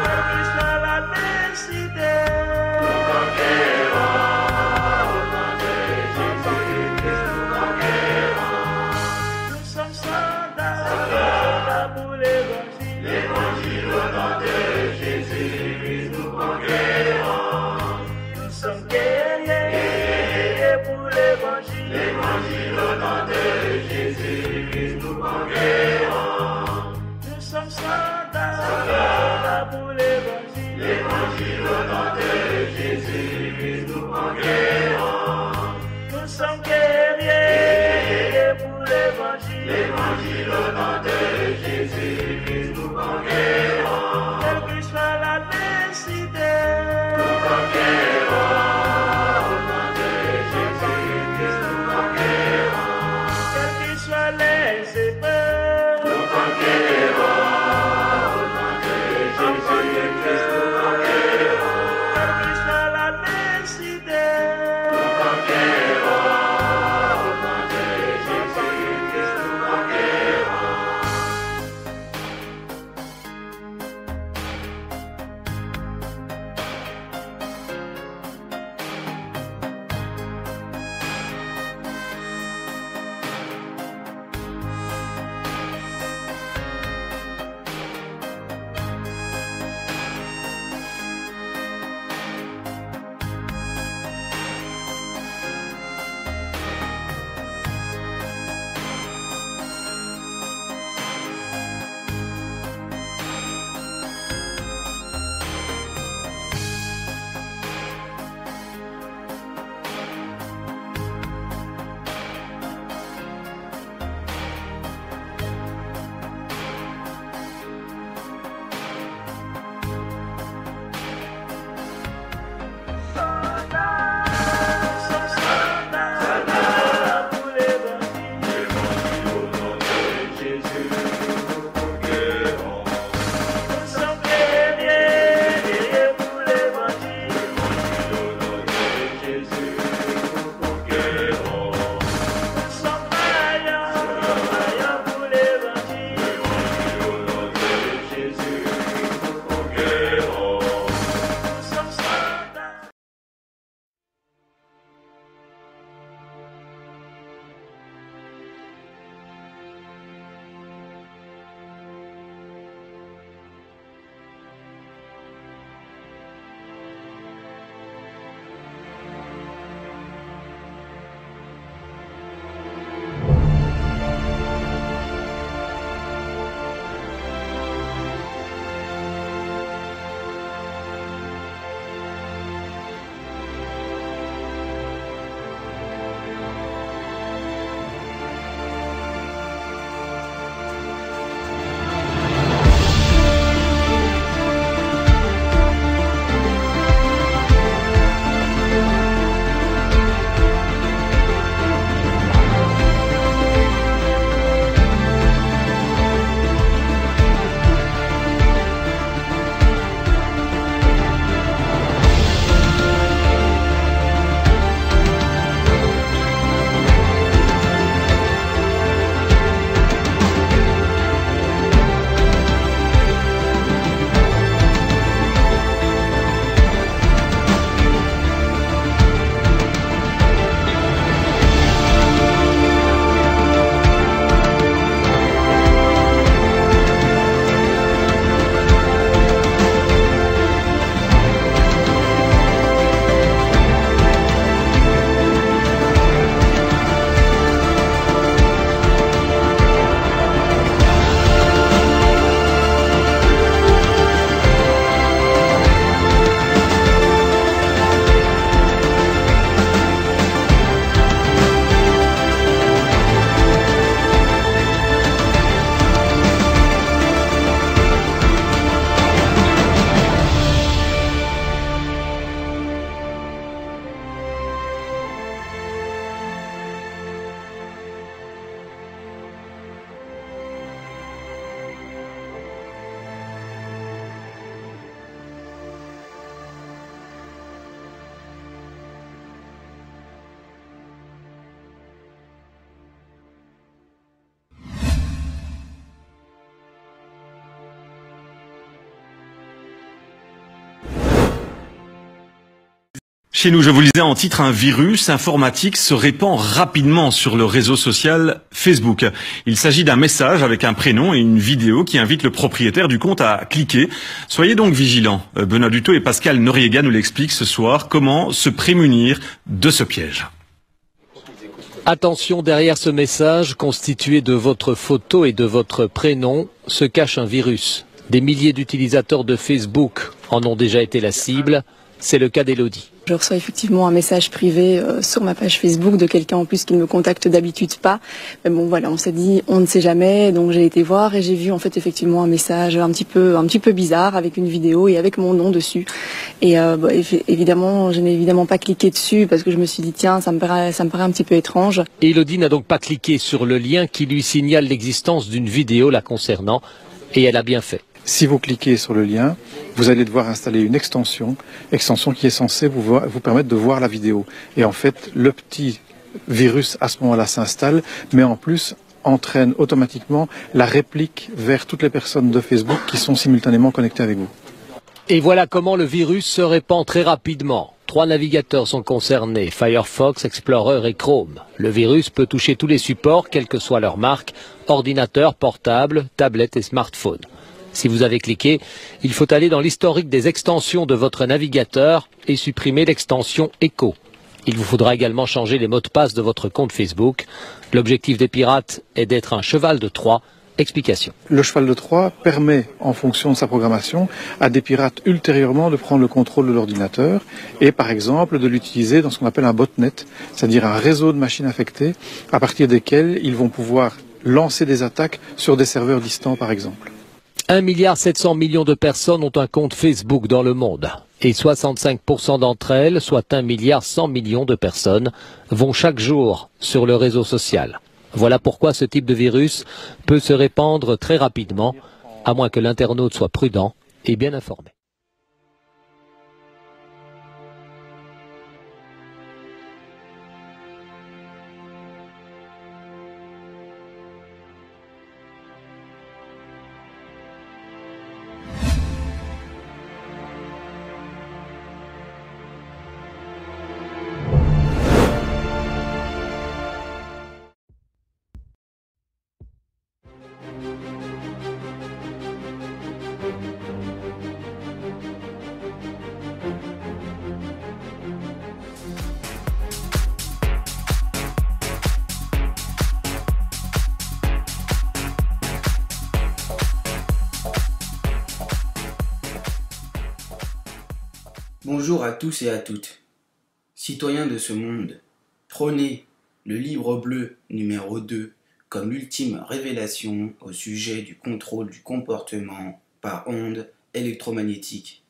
Quelle que soit la Chez nous, je vous lisais en titre, un virus informatique se répand rapidement sur le réseau social Facebook. Il s'agit d'un message avec un prénom et une vidéo qui invite le propriétaire du compte à cliquer. Soyez donc vigilants. Benoît Dutot et Pascal Noriega nous l'expliquent ce soir. Comment se prémunir de ce piège? Attention, derrière ce message, constitué de votre photo et de votre prénom, se cache un virus. Des milliers d'utilisateurs de Facebook en ont déjà été la cible. C'est le cas d'Élodie. Je reçois effectivement un message privé sur ma page Facebook de quelqu'un en plus qui ne me contacte d'habitude pas. Mais bon voilà, on s'est dit on ne sait jamais, donc j'ai été voir et j'ai vu en fait effectivement un message un petit peu bizarre avec une vidéo et avec mon nom dessus. Et évidemment, je n'ai évidemment pas cliqué dessus parce que je me suis dit tiens, ça me paraît un petit peu étrange. Élodie n'a donc pas cliqué sur le lien qui lui signale l'existence d'une vidéo la concernant et elle a bien fait. Si vous cliquez sur le lien, vous allez devoir installer une extension qui est censée vous permettre de voir la vidéo. Et en fait, le petit virus à ce moment-là s'installe, mais en plus entraîne automatiquement la réplique vers toutes les personnes de Facebook qui sont simultanément connectées avec vous. Et voilà comment le virus se répand très rapidement. 3 navigateurs sont concernés, Firefox, Explorer et Chrome. Le virus peut toucher tous les supports, quelle que soit leur marque, ordinateur, portable, tablette et smartphone. Si vous avez cliqué, il faut aller dans l'historique des extensions de votre navigateur et supprimer l'extension Echo. Il vous faudra également changer les mots de passe de votre compte Facebook. L'objectif des pirates est d'être un cheval de Troie. Explication. Le cheval de Troie permet, en fonction de sa programmation, à des pirates ultérieurement de prendre le contrôle de l'ordinateur et par exemple de l'utiliser dans ce qu'on appelle un botnet, c'est-à-dire un réseau de machines infectées à partir desquelles ils vont pouvoir lancer des attaques sur des serveurs distants par exemple. 1,7 milliard de personnes ont un compte Facebook dans le monde. Et 65% d'entre elles, soit 1,1 milliard de personnes, vont chaque jour sur le réseau social. Voilà pourquoi ce type de virus peut se répandre très rapidement, à moins que l'internaute soit prudent et bien informé. Bonjour à tous et à toutes. Citoyens de ce monde, prônez le livre bleu numéro 2 comme l'ultime révélation au sujet du contrôle du comportement par ondes électromagnétiques.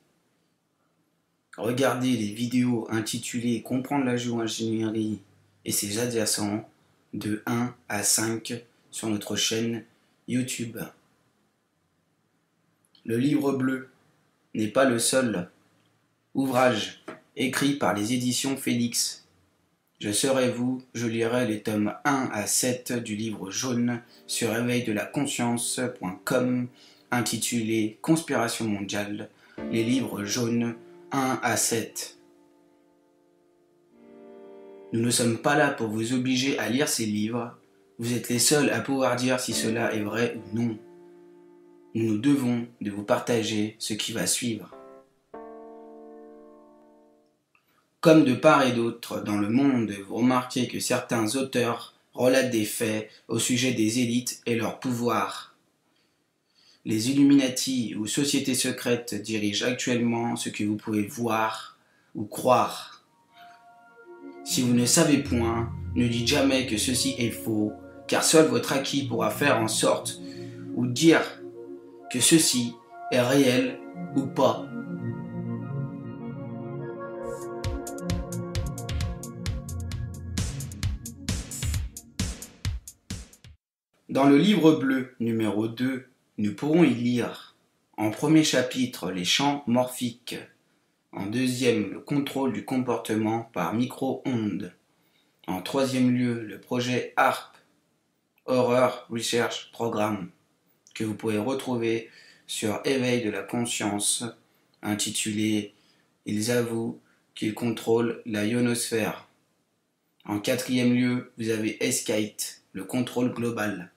Regardez les vidéos intitulées Comprendre la géo-ingénierie et ses adjacents de 1 à 5 sur notre chaîne YouTube. Le livre bleu n'est pas le seul ouvrage écrit par les éditions Félix. Je serai vous, je lirai les tomes 1 à 7 du livre jaune sur éveil-de-la-conscience.com intitulé Conspiration mondiale, les livres jaunes 1 à 7. Nous ne sommes pas là pour vous obliger à lire ces livres, vous êtes les seuls à pouvoir dire si cela est vrai ou non. Nous nous devons de vous partager ce qui va suivre. Comme de part et d'autre dans le monde, vous remarquez que certains auteurs relatent des faits au sujet des élites et leur pouvoir. Les Illuminati ou sociétés secrètes dirigent actuellement ce que vous pouvez voir ou croire. Si vous ne savez point, ne dites jamais que ceci est faux, car seul votre acquis pourra faire en sorte ou dire que ceci est réel ou pas. Dans le livre bleu numéro 2, nous pourrons y lire en premier chapitre les champs morphiques, en deuxième le contrôle du comportement par micro-ondes, en troisième lieu le projet HARP, Horror Research Program, que vous pouvez retrouver sur Éveil de la conscience, intitulé « Ils avouent qu'il contrôle la ionosphère. En quatrième lieu, vous avez Skate, le contrôle global.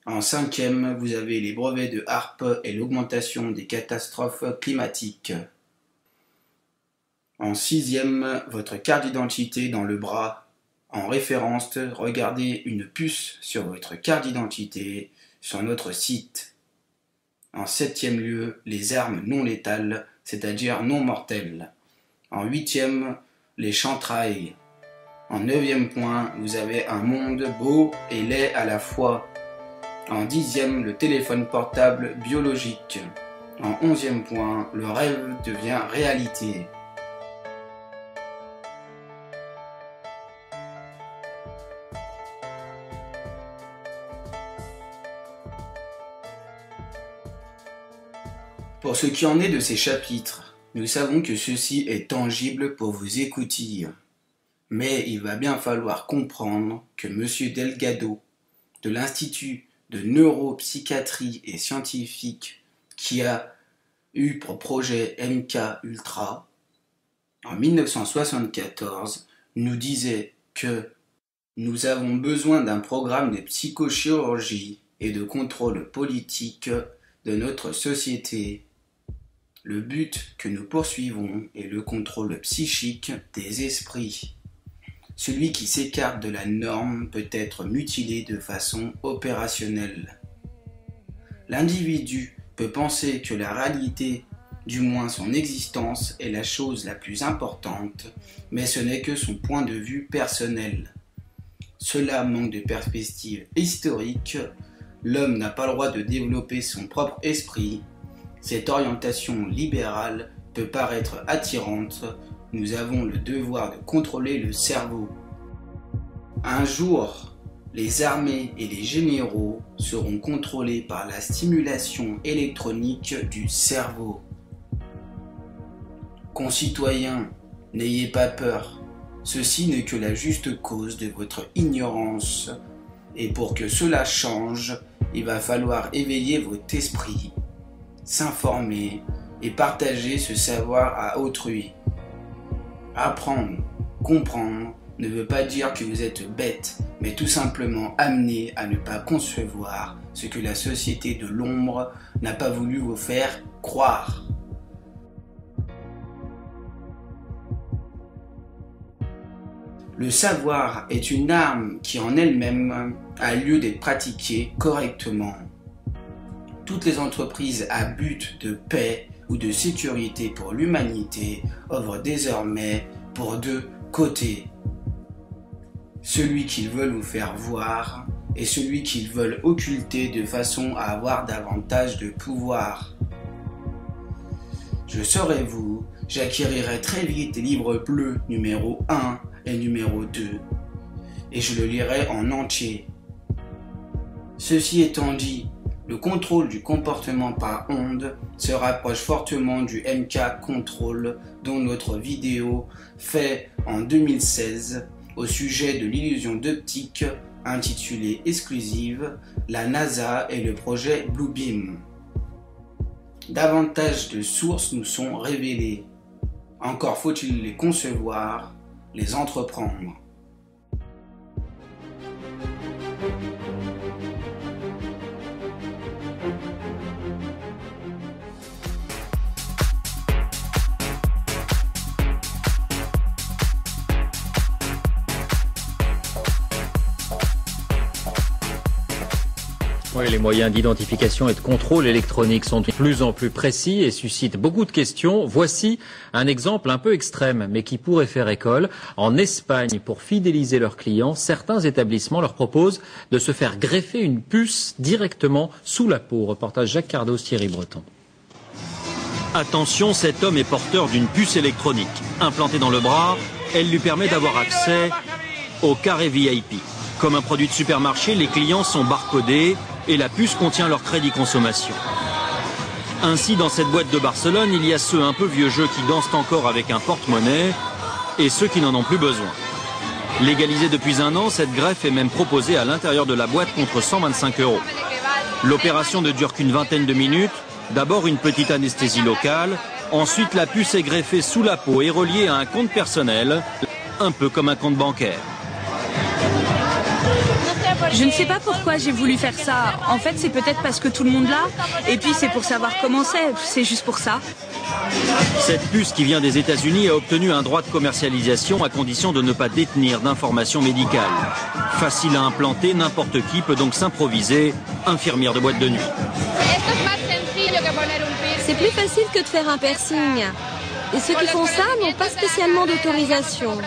En cinquième, vous avez les brevets de HAARP et l'augmentation des catastrophes climatiques. En sixième, votre carte d'identité dans le bras. En référence, regardez une puce sur votre carte d'identité sur notre site. En septième lieu, les armes non létales, c'est-à-dire non mortelles. En huitième, les chantrailles. En neuvième point, vous avez un monde beau et laid à la fois. En dixième, le téléphone portable biologique. En onzième point, le rêve devient réalité. Pour ce qui en est de ces chapitres, nous savons que ceci est tangible pour vos écoutilles. Mais il va bien falloir comprendre que M. Delgado, de l'Institut de neuropsychiatrie et scientifique qui a eu pour projet MK Ultra, en 1974, nous disait que nous avons besoin d'un programme de psychochirurgie et de contrôle politique de notre société. Le but que nous poursuivons est le contrôle psychique des esprits. Celui qui s'écarte de la norme peut être mutilé de façon opérationnelle. L'individu peut penser que la réalité, du moins son existence, est la chose la plus importante, mais ce n'est que son point de vue personnel. Cela manque de perspective historique. L'homme n'a pas le droit de développer son propre esprit. Cette orientation libérale peut paraître attirante. Nous avons le devoir de contrôler le cerveau. Un jour, les armées et les généraux seront contrôlés par la stimulation électronique du cerveau. Concitoyens, n'ayez pas peur. Ceci n'est que la juste cause de votre ignorance. Et pour que cela change, il va falloir éveiller votre esprit, s'informer et partager ce savoir à autrui. Apprendre, comprendre ne veut pas dire que vous êtes bête, mais tout simplement amener à ne pas concevoir ce que la société de l'ombre n'a pas voulu vous faire croire. Le savoir est une arme qui en elle-même a lieu d'être pratiquée correctement. Toutes les entreprises à but de paix ou de sécurité pour l'humanité œuvrent désormais pour deux côtés. Celui qu'ils veulent vous faire voir et celui qu'ils veulent occulter de façon à avoir davantage de pouvoir. Je serai vous, j'acquérirai très vite les livres bleus numéro 1 et numéro 2 et je le lirai en entier. Ceci étant dit, le contrôle du comportement par onde se rapproche fortement du MK Control dont notre vidéo fait en 2016 au sujet de l'illusion d'optique intitulée exclusive La NASA et le projet Bluebeam. Davantage de sources nous sont révélées. Encore faut-il les concevoir, les entreprendre. Oui, les moyens d'identification et de contrôle électronique sont de plus en plus précis et suscitent beaucoup de questions. Voici un exemple un peu extrême, mais qui pourrait faire école. En Espagne, pour fidéliser leurs clients, certains établissements leur proposent de se faire greffer une puce directement sous la peau. Reportage Jacques Cardos, Thierry Breton. Attention, cet homme est porteur d'une puce électronique. Implantée dans le bras, elle lui permet d'avoir accès au carré VIP. Comme un produit de supermarché, les clients sont barcodés et la puce contient leur crédit consommation. Ainsi, dans cette boîte de Barcelone, il y a ceux un peu vieux jeux qui dansent encore avec un porte-monnaie et ceux qui n'en ont plus besoin. Légalisée depuis 1 an, cette greffe est même proposée à l'intérieur de la boîte contre 125 €. L'opération ne dure qu'une vingtaine de minutes. D'abord une petite anesthésie locale, Ensuite, la puce est greffée sous la peau et reliée à un compte personnel, un peu comme un compte bancaire. Je ne sais pas pourquoi j'ai voulu faire ça. En fait, c'est peut-être parce que tout le monde l'a. Et puis, c'est pour savoir comment c'est. C'est juste pour ça. Cette puce qui vient des États-Unis a obtenu un droit de commercialisation à condition de ne pas détenir d'informations médicales. Facile à implanter, n'importe qui peut donc s'improviser infirmière de boîte de nuit. C'est plus facile que de faire un piercing. Et ceux qui font ça n'ont pas spécialement d'autorisation.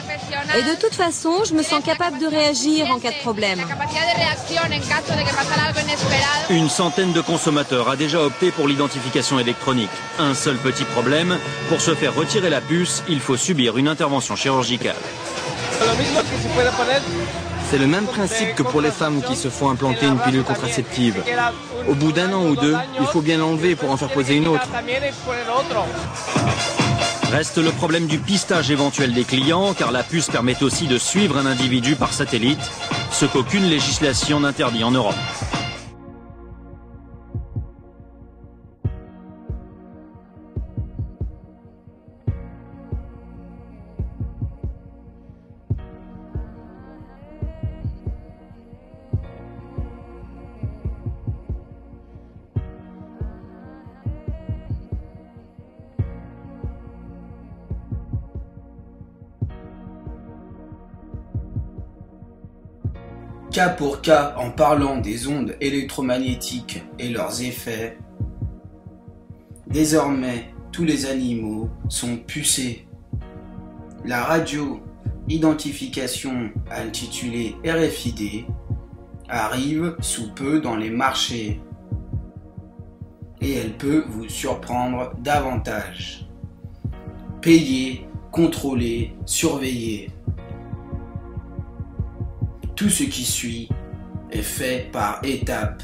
Et de toute façon, je me sens capable de réagir en cas de problème. Une centaine de consommateurs a déjà opté pour l'identification électronique. Un seul petit problème, pour se faire retirer la puce, il faut subir une intervention chirurgicale. C'est le même principe que pour les femmes qui se font implanter une pilule contraceptive. Au bout d'un an ou deux, il faut bien l'enlever pour en faire poser une autre. Reste le problème du pistage éventuel des clients, car la puce permet aussi de suivre un individu par satellite, ce qu'aucune législation n'interdit en Europe. Cas pour cas, en parlant des ondes électromagnétiques et leurs effets, désormais tous les animaux sont pucés. La radio-identification intitulée RFID arrive sous peu dans les marchés et elle peut vous surprendre davantage. Payer, contrôler, surveiller. Tout ce qui suit est fait par étapes.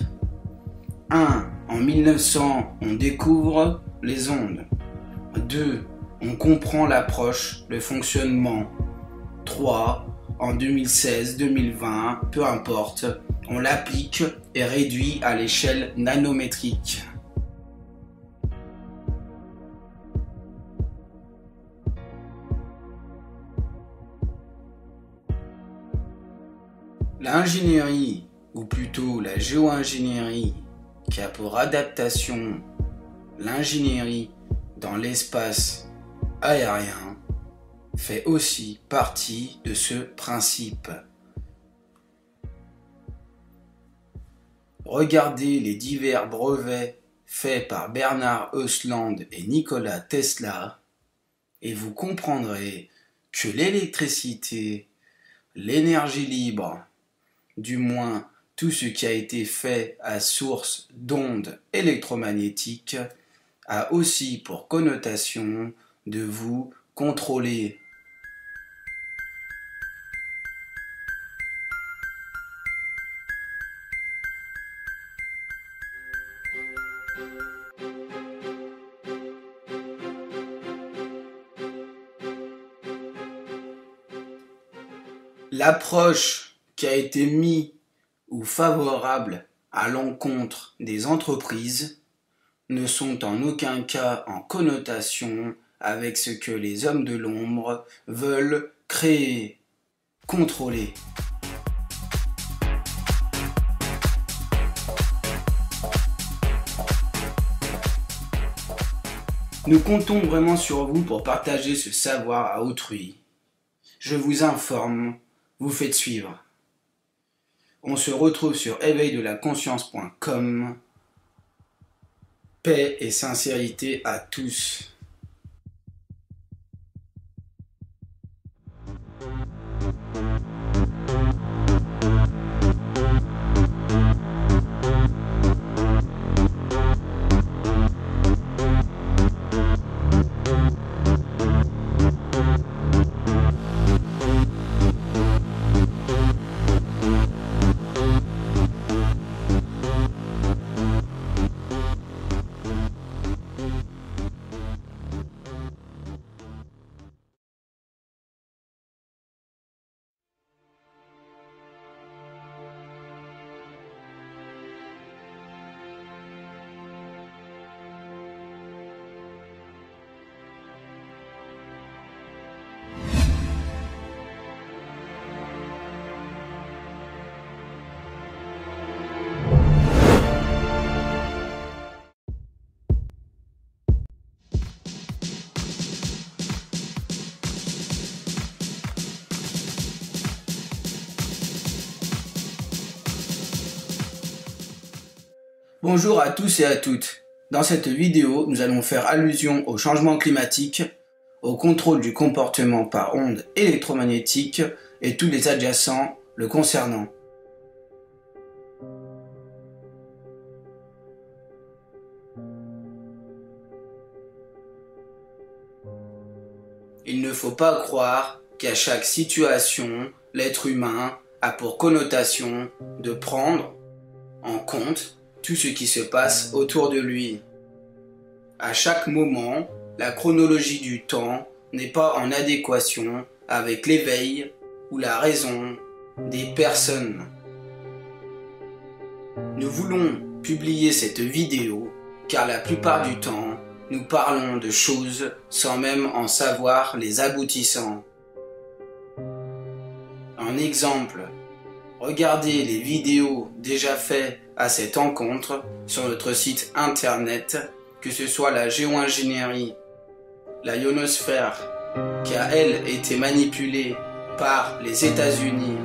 1. En 1900, on découvre les ondes. 2. On comprend l'approche, le fonctionnement. 3. En 2016-2020, peu importe, on l'applique et réduit à l'échelle nanométrique. L'ingénierie, ou plutôt la géo-ingénierie, qui a pour adaptation l'ingénierie dans l'espace aérien, fait aussi partie de ce principe. Regardez les divers brevets faits par Bernard Östlund et Nikola Tesla et vous comprendrez que l'électricité, l'énergie libre, du moins tout ce qui a été fait à source d'ondes électromagnétiques, a aussi pour connotation de vous contrôler. L'approche qui a été mise ou favorable à l'encontre des entreprises ne sont en aucun cas en connotation avec ce que les hommes de l'ombre veulent créer, contrôler. Nous comptons vraiment sur vous pour partager ce savoir à autrui. Je vous informe, vous faites suivre. On se retrouve sur éveildelaConscience.com. Paix et sincérité à tous. Bonjour à tous et à toutes. Dans cette vidéo, nous allons faire allusion au changement climatique, au contrôle du comportement par ondes électromagnétiques et tous les adjacents le concernant. Il ne faut pas croire qu'à chaque situation, l'être humain a pour connotation de prendre en compte tout ce qui se passe autour de lui. À chaque moment, la chronologie du temps n'est pas en adéquation avec l'éveil ou la raison des personnes. Nous voulons publier cette vidéo car la plupart du temps, nous parlons de choses sans même en savoir les aboutissants. Un exemple, regardez les vidéos déjà faites à cette encontre sur notre site internet, que ce soit la géo-ingénierie, la ionosphère, qui a elle été manipulée par les États-Unis,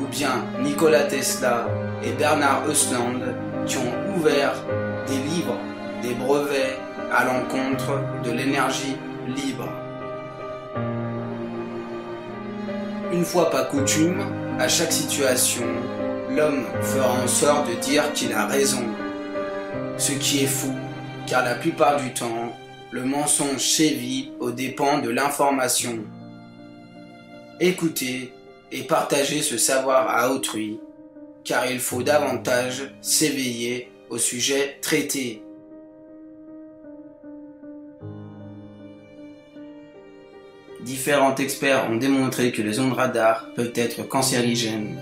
ou bien Nikola Tesla et Bernard Östlund qui ont ouvert des livres, des brevets à l'encontre de l'énergie libre. Une fois pas coutume, à chaque situation, l'homme fera en sorte de dire qu'il a raison. Ce qui est fou, car la plupart du temps, le mensonge sévit aux dépens de l'information. Écoutez et partagez ce savoir à autrui, car il faut davantage s'éveiller au sujet traité. Différents experts ont démontré que les ondes radar peuvent être cancérigènes.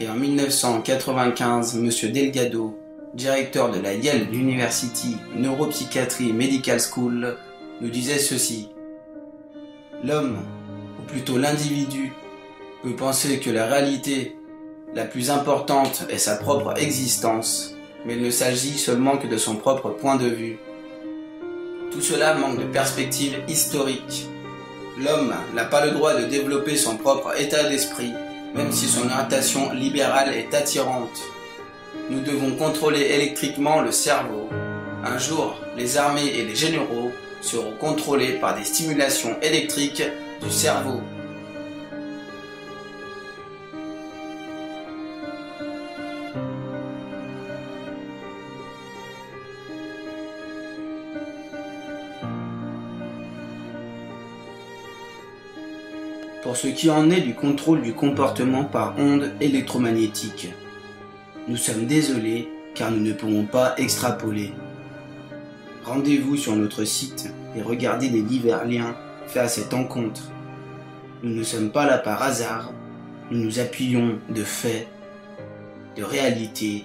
Et en 1995, M. Delgado, directeur de la Yale University Neuropsychiatry Medical School, nous disait ceci. L'homme, ou plutôt l'individu, peut penser que la réalité la plus importante est sa propre existence, mais il ne s'agit seulement que de son propre point de vue. Tout cela manque de perspective historique. L'homme n'a pas le droit de développer son propre état d'esprit, même si son orientation libérale est attirante. Nous devons contrôler électriquement le cerveau. Un jour, les armées et les généraux seront contrôlés par des stimulations électriques du cerveau. Pour ce qui en est du contrôle du comportement par ondes électromagnétiques, nous sommes désolés car nous ne pourrons pas extrapoler. Rendez-vous sur notre site et regardez les divers liens faits à cette encontre. Nous ne sommes pas là par hasard, nous nous appuyons de faits, de réalités,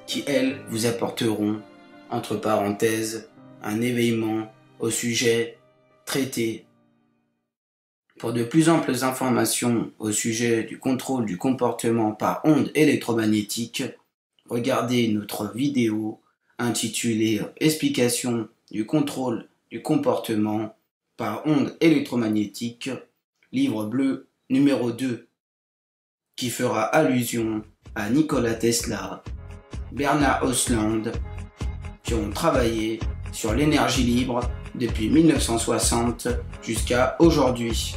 qui elles vous apporteront, entre parenthèses, un éveillement au sujet traité. Pour de plus amples informations au sujet du contrôle du comportement par ondes électromagnétiques, regardez notre vidéo intitulée « Explication du contrôle du comportement par ondes électromagnétiques », livre bleu numéro 2, qui fera allusion à Nikola Tesla, Bernard Östlund, qui ont travaillé sur l'énergie libre depuis 1960 jusqu'à aujourd'hui.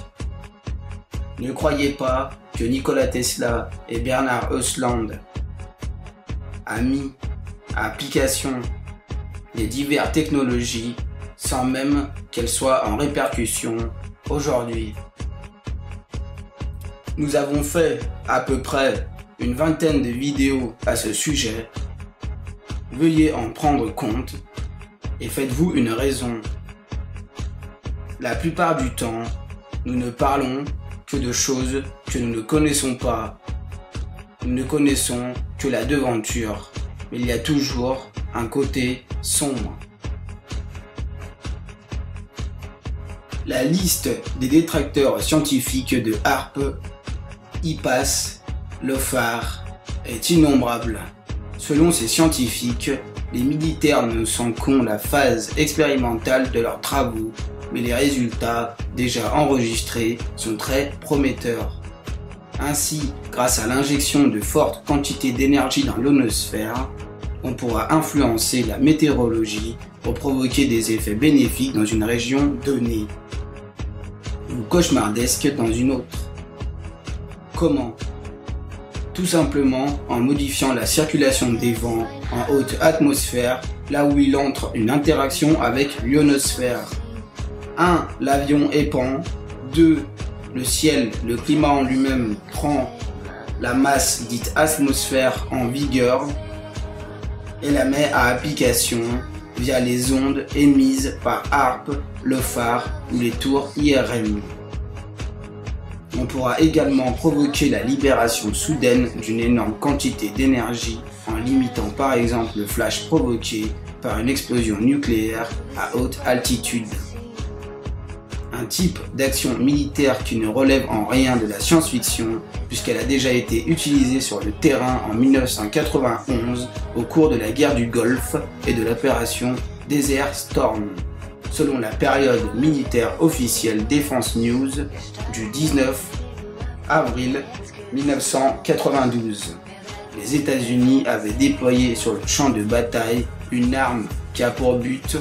Ne croyez pas que Nikola Tesla et Bernard Östlund a mis à application les diverses technologies sans même qu'elles soient en répercussion aujourd'hui. Nous avons fait à peu près une vingtaine de vidéos à ce sujet. Veuillez en prendre compte et faites-vous une raison. La plupart du temps, nous ne parlons que de choses que nous ne connaissons pas. Nous ne connaissons que la devanture, mais il y a toujours un côté sombre. La liste des détracteurs scientifiques de HAARP, IPAS, LOFAR est innombrable. Selon ces scientifiques, les militaires ne sont qu'en la phase expérimentale de leurs travaux, mais les résultats déjà enregistrés sont très prometteurs. Ainsi, grâce à l'injection de fortes quantités d'énergie dans l'ionosphère, On pourra influencer la météorologie pour provoquer des effets bénéfiques dans une région donnée ou cauchemardesques dans une autre. Comment? Tout simplement en modifiant la circulation des vents en haute atmosphère, là où il entre une interaction avec l'ionosphère. 1. L'avion épand. 2. Le ciel, le climat en lui-même prend la masse dite atmosphère en vigueur et la met à application via les ondes émises par HAARP, le phare ou les tours IRM. On pourra également provoquer la libération soudaine d'une énorme quantité d'énergie en limitant par exemple le flash provoqué par une explosion nucléaire à haute altitude. Un type d'action militaire qui ne relève en rien de la science-fiction puisqu'elle a déjà été utilisée sur le terrain en 1991 au cours de la guerre du Golfe et de l'opération Desert Storm, selon la période militaire officielle Defense News du 19 avril 1992. Les États-Unis avaient déployé sur le champ de bataille une arme qui a pour but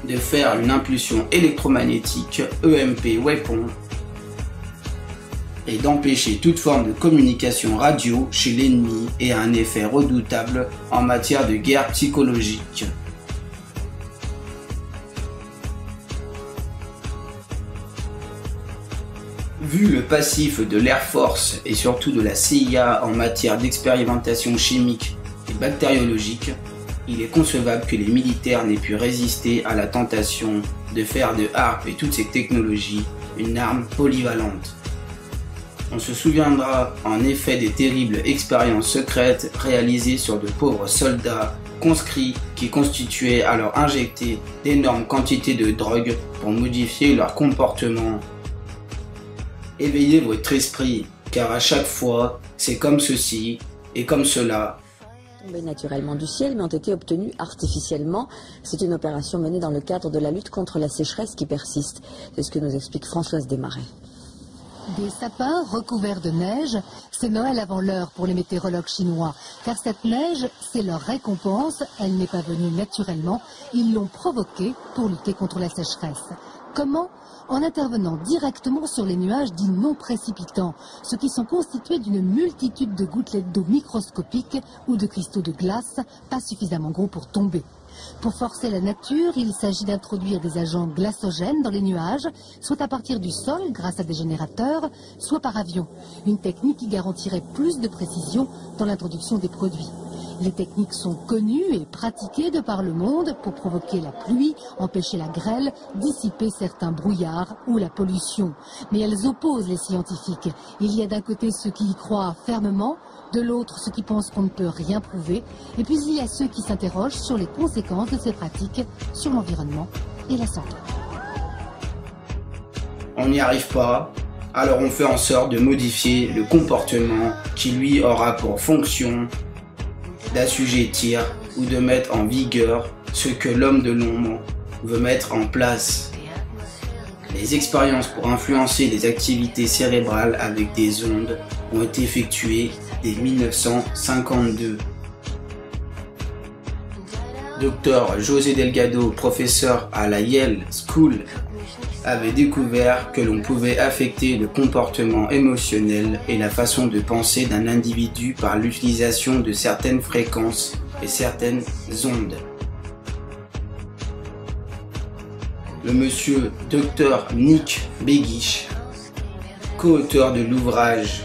de faire une impulsion électromagnétique EMP Weapon et d'empêcher toute forme de communication radio chez l'ennemi et a un effet redoutable en matière de guerre psychologique. Vu le passif de l'Air Force et surtout de la CIA en matière d'expérimentation chimique et bactériologique, il est concevable que les militaires n'aient pu résister à la tentation de faire de HAARP et toutes ces technologies une arme polyvalente. On se souviendra en effet des terribles expériences secrètes réalisées sur de pauvres soldats conscrits qui constituaient alors injecter d'énormes quantités de drogue pour modifier leur comportement. Éveillez votre esprit, car à chaque fois, c'est comme ceci et comme cela. Tombés naturellement du ciel mais ont été obtenus artificiellement. C'est une opération menée dans le cadre de la lutte contre la sécheresse qui persiste. C'est ce que nous explique Françoise Desmarais. Des sapins recouverts de neige, c'est Noël avant l'heure pour les météorologues chinois. Car cette neige, c'est leur récompense. Elle n'est pas venue naturellement. Ils l'ont provoquée pour lutter contre la sécheresse. Comment ? En intervenant directement sur les nuages dits non précipitants, ceux qui sont constitués d'une multitude de gouttelettes d'eau microscopiques ou de cristaux de glace, pas suffisamment gros pour tomber. Pour forcer la nature, il s'agit d'introduire des agents glacogènes dans les nuages, soit à partir du sol grâce à des générateurs, soit par avion. Une technique qui garantirait plus de précision dans l'introduction des produits. Les techniques sont connues et pratiquées de par le monde pour provoquer la pluie, empêcher la grêle, dissiper certains brouillards ou la pollution. Mais elles opposent les scientifiques. Il y a d'un côté ceux qui y croient fermement, de l'autre ceux qui pensent qu'on ne peut rien prouver, et puis il y a ceux qui s'interrogent sur les conséquences de ces pratiques sur l'environnement et la santé. On n'y arrive pas, alors on fait en sorte de modifier le comportement qui lui aura pour fonction d'assujettir ou de mettre en vigueur ce que l'homme de l'ombre veut mettre en place. Les expériences pour influencer les activités cérébrales avec des ondes ont été effectuées dès 1952. Dr José Delgado, professeur à la Yale School, avait découvert que l'on pouvait affecter le comportement émotionnel et la façon de penser d'un individu par l'utilisation de certaines fréquences et certaines ondes. Le monsieur Dr Nick Begich, co-auteur de l'ouvrage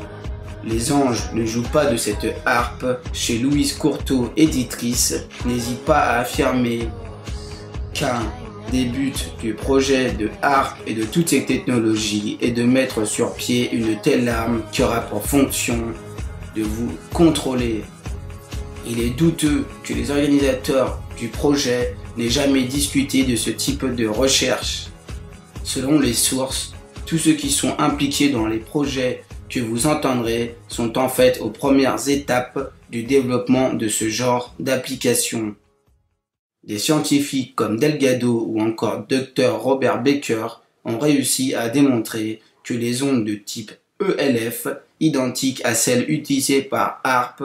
« Les anges ne jouent pas de cette harpe » chez Louise Courteau, éditrice, n'hésite pas à affirmer qu'un des buts du projet de HAARP et de toutes ces technologies est de mettre sur pied une telle arme qui aura pour fonction de vous contrôler. Il est douteux que les organisateurs du projet n'aient jamais discuté de ce type de recherche. Selon les sources, tous ceux qui sont impliqués dans les projets que vous entendrez sont en fait aux premières étapes du développement de ce genre d'application. Des scientifiques comme Delgado ou encore Dr Robert Baker ont réussi à démontrer que les ondes de type ELF, identiques à celles utilisées par HAARP,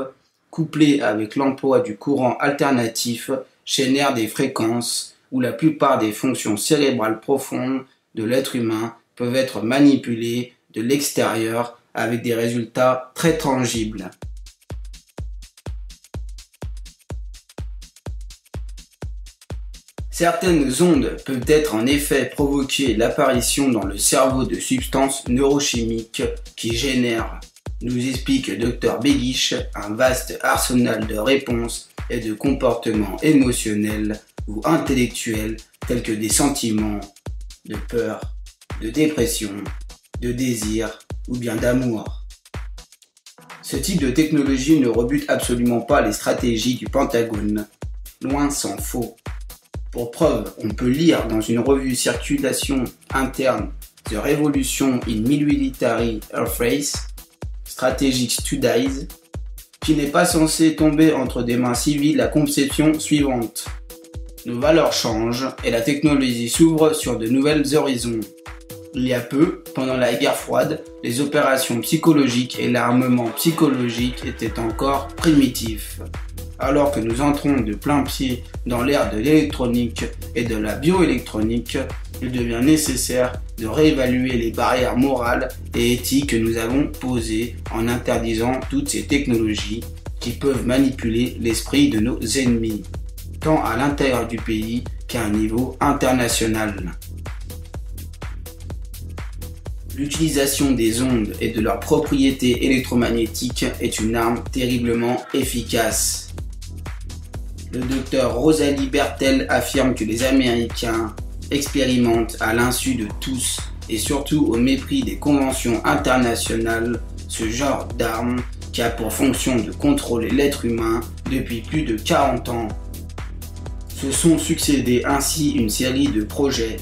couplé avec l'emploi du courant alternatif, génèrent des fréquences où la plupart des fonctions cérébrales profondes de l'être humain peuvent être manipulées de l'extérieur avec des résultats très tangibles. Certaines ondes peuvent être en effet provoquer l'apparition dans le cerveau de substances neurochimiques qui génèrent, nous explique Dr Begic, un vaste arsenal de réponses et de comportements émotionnels ou intellectuels tels que des sentiments de peur, de dépression, de désir ou bien d'amour. Ce type de technologie ne rebute absolument pas les stratégies du Pentagone, loin s'en faut. Pour preuve, on peut lire dans une revue circulation interne The Revolution in Military Airface, Strategic Studies, qui n'est pas censé tomber entre des mains civiles la conception suivante. Nos valeurs changent et la technologie s'ouvre sur de nouvelles horizons. Il y a peu, pendant la guerre froide, les opérations psychologiques et l'armement psychologique étaient encore primitifs. Alors que nous entrons de plein pied dans l'ère de l'électronique et de la bioélectronique, il devient nécessaire de réévaluer les barrières morales et éthiques que nous avons posées en interdisant toutes ces technologies qui peuvent manipuler l'esprit de nos ennemis, tant à l'intérieur du pays qu'à un niveau international. L'utilisation des ondes et de leurs propriétés électromagnétiques est une arme terriblement efficace. Le docteur Rosalie Bertell affirme que les Américains expérimentent à l'insu de tous et surtout au mépris des conventions internationales ce genre d'arme qui a pour fonction de contrôler l'être humain depuis plus de 40 ans. Se sont succédés ainsi une série de projets.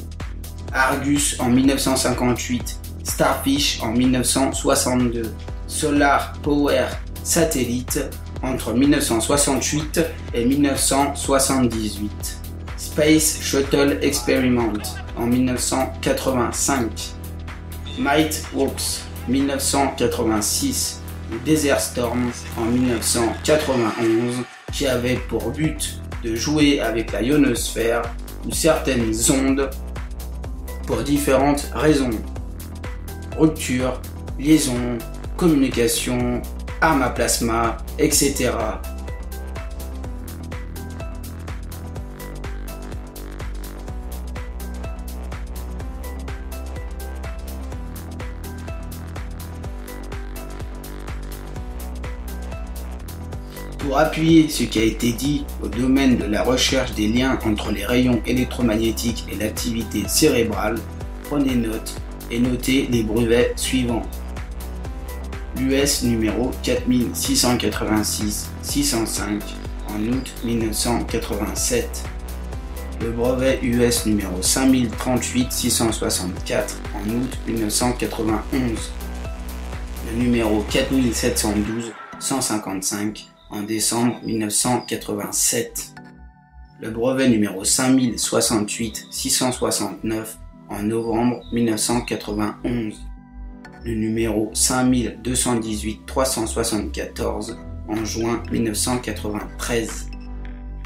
Argus en 1958, Starfish en 1962, Solar Power Satellite entre 1968 et 1978, Space Shuttle Experiment en 1985, Mightworks 1986 ou Desert Storm en 1991 qui avait pour but de jouer avec la ionosphère ou certaines ondes pour différentes raisons. Rupture, liaison, communication, armes à plasma, etc. Pour appuyer ce qui a été dit au domaine de la recherche des liens entre les rayons électromagnétiques et l'activité cérébrale, prenez note et notez les brevets suivants. L'US numéro 4686-605 en août 1987. Le brevet US numéro 5038-664 en août 1991. Le numéro 4712-155 en décembre 1987. Le brevet numéro 5068-669 en novembre 1991. Le numéro 5218-374 en juin 1993.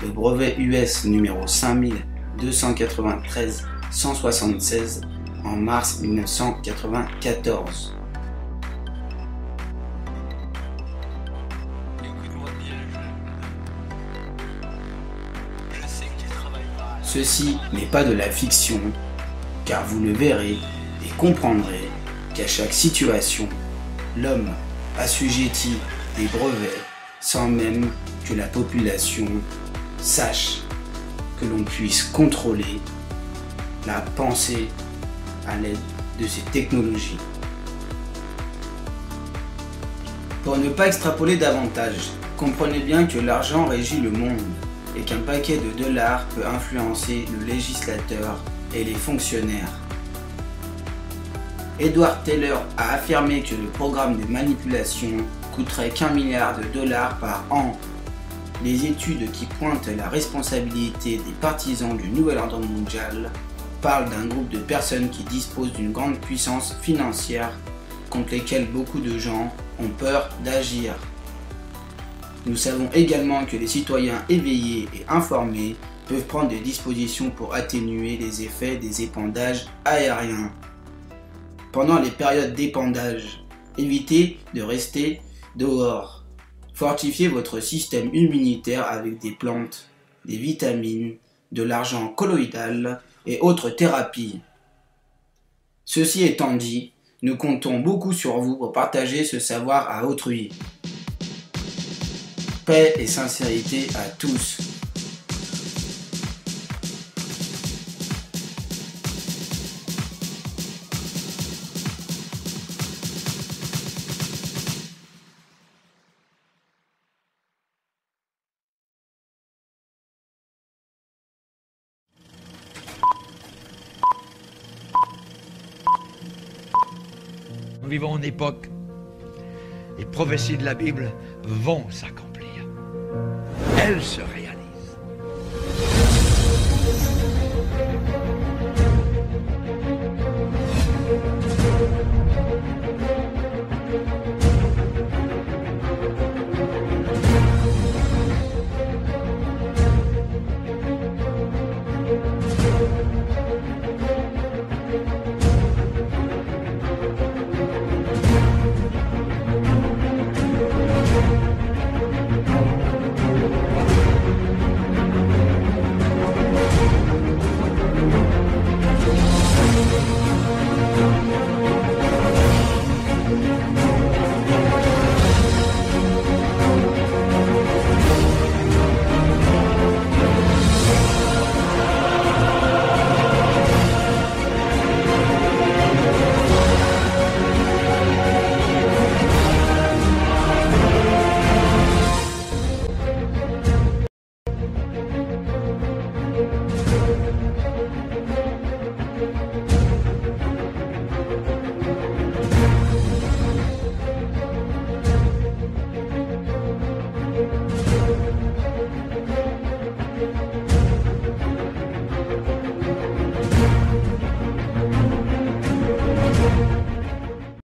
Le brevet US numéro 5293-176 en mars 1994. Ceci n'est pas de la fiction, car vous le verrez et comprendrez qu'à chaque situation, l'homme assujettit des brevets sans même que la population sache que l'on puisse contrôler la pensée à l'aide de ces technologies. Pour ne pas extrapoler davantage, comprenez bien que l'argent régit le monde et qu'un paquet de dollars peut influencer le législateur et les fonctionnaires. Edward Teller a affirmé que le programme de manipulation coûterait qu'1 milliard de dollars par an. Les études qui pointent la responsabilité des partisans du nouvel ordre mondial parlent d'un groupe de personnes qui disposent d'une grande puissance financière contre lesquelles beaucoup de gens ont peur d'agir. Nous savons également que les citoyens éveillés et informés peuvent prendre des dispositions pour atténuer les effets des épandages aériens. Pendant les périodes d'épandage, évitez de rester dehors. Fortifiez votre système immunitaire avec des plantes, des vitamines, de l'argent colloïdal et autres thérapies. Ceci étant dit, nous comptons beaucoup sur vous pour partager ce savoir à autrui. Paix et sincérité à tous. Nous vivons une époque, les prophéties de la Bible vont s'accomplir. Elles se réalisent.